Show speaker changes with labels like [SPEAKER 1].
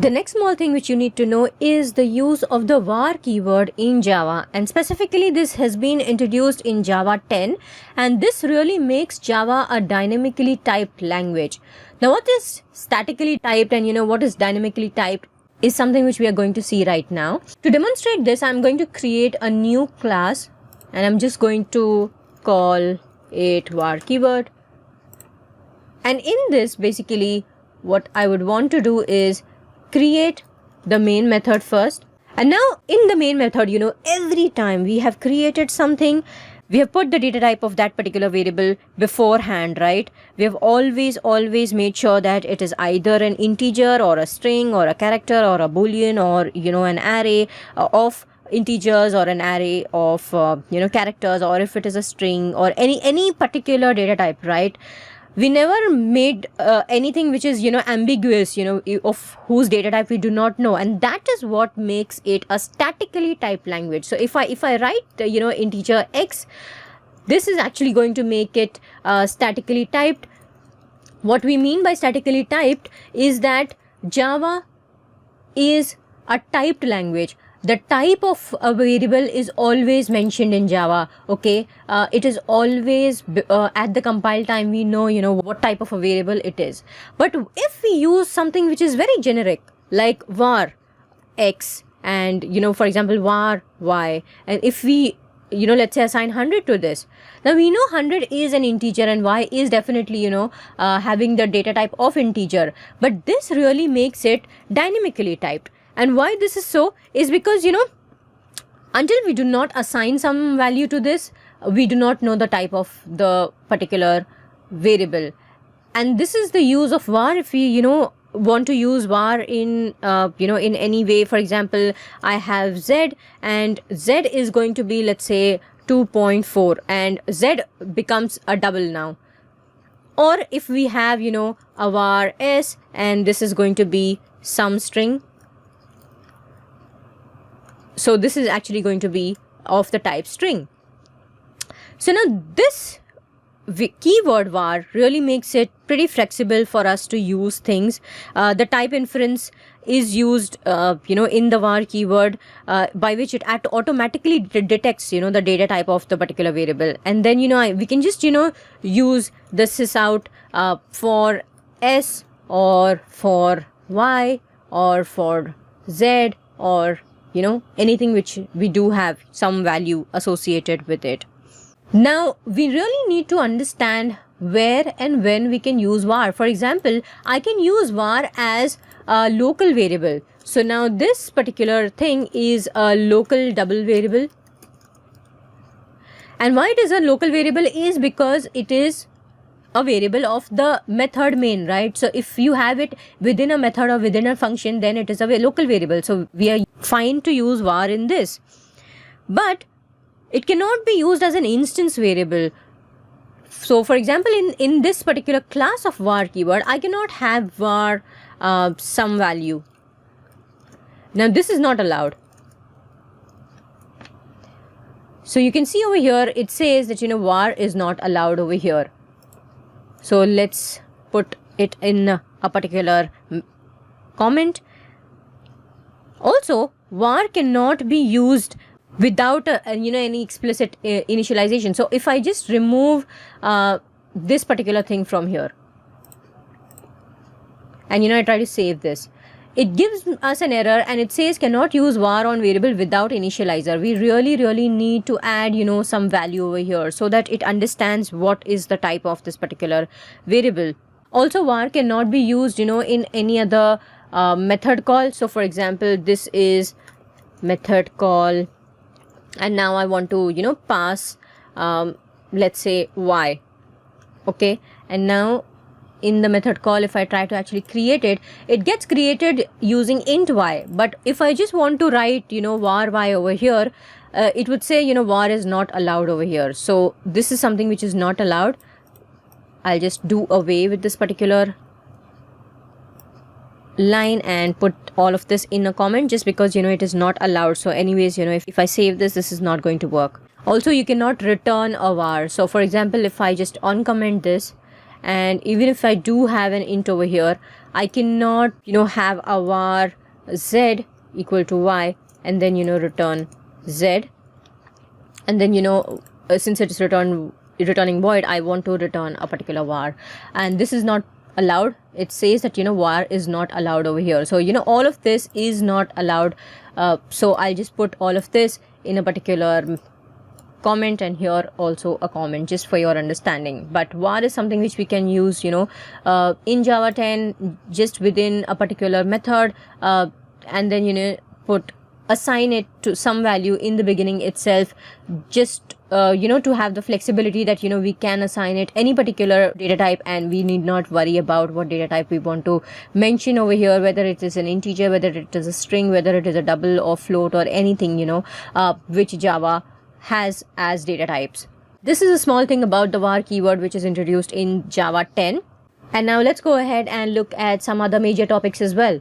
[SPEAKER 1] The next small thing which you need to know is the use of the var keyword in Java, and specifically this has been introduced in Java 10, and this really makes Java a dynamically typed language. Now what is statically typed and what is dynamically typed is something which we are going to see right now. To demonstrate this, I'm going to create a new class and I'm just going to call it var keyword, and in this basically what I would want to do is create the main method first. And now in the main method, every time we have created something, we have put the data type of that particular variable beforehand, right? We have always made sure that it is either an integer or a string or a character or a boolean or an array of integers or an array of characters, or if it is a string or any particular data type, right? We never made anything which is ambiguous, of whose data type we do not know, and that is what makes it a statically typed language. So if I write integer x, this is actually going to make it statically typed. What we mean by statically typed is that Java is a typed language. The type of a variable is always mentioned in Java, okay? It is always at the compile time we know what type of a variable it is. But if we use something which is very generic, like var x and for example var y, and if we let's say assign 100 to this, now we know 100 is an integer and y is definitely having the data type of integer, but this really makes it dynamically typed. And why this is so is because until we do not assign some value to this, we do not know the type of the particular variable. And this is the use of var. If we want to use var in in any way, for example, I have z and z is going to be, let's say, 2.4 and z becomes a double now. Or if we have a var s and this is going to be some string, so this is actually going to be of the type string. So now this keyword var really makes it pretty flexible for us to use things. The type inference is used in the var keyword, by which it automatically detects the data type of the particular variable, and then we can just use the sysout for s or for y or for z or anything which we do have some value associated with it. Now we really need to understand where and when we can use var. For example, I can use var as a local variable. So now this particular thing is a local double variable, and why it is a local variable is because it is a variable of the method main, right? So if you have it within a method or within a function, then it is a local variable. So we are fine to use var in this, but it cannot be used as an instance variable. So for example, in this particular class of var keyword, I cannot have var some value. Now this is not allowed. So you can see over here it says that var is not allowed over here. So let's put it in a particular comment. Also, var cannot be used without any explicit initialization. So if I just remove this particular thing from here and I try to save this, it gives us an error and it says cannot use var on variable without initializer. We really need to add some value over here so that it understands what is the type of this particular variable. Also, var cannot be used in any other method call. So for example, this is method call, and now I want to pass let's say y, okay, and now in the method call, if I try to actually create it, it gets created using int y. But if I just want to write var y over here, it would say var is not allowed over here. So this is something which is not allowed. I'll just do away with this particular line and put all of this in a comment, just because it is not allowed. So anyways, if I save this is not going to work. Also, you cannot return a var. So for example, if I just uncomment this and even if I do have an int over here, I cannot have a var z equal to y and then return z, and then since it is returning void, I want to return a particular var, and this is not allowed. It says that var is not allowed over here. So all of this is not allowed. So I'll just put all of this in a particular comment, and here also a comment, just for your understanding. But var is something which we can use in Java 10 just within a particular method, and then assign it to some value in the beginning itself, just to have the flexibility that we can assign it any particular data type, and we need not worry about what data type we want to mention over here, whether it is an integer, whether it is a string, whether it is a double or float or anything which Java has as data types. This is a small thing about the var keyword which is introduced in Java 10. And now let's go ahead and look at some other major topics as well.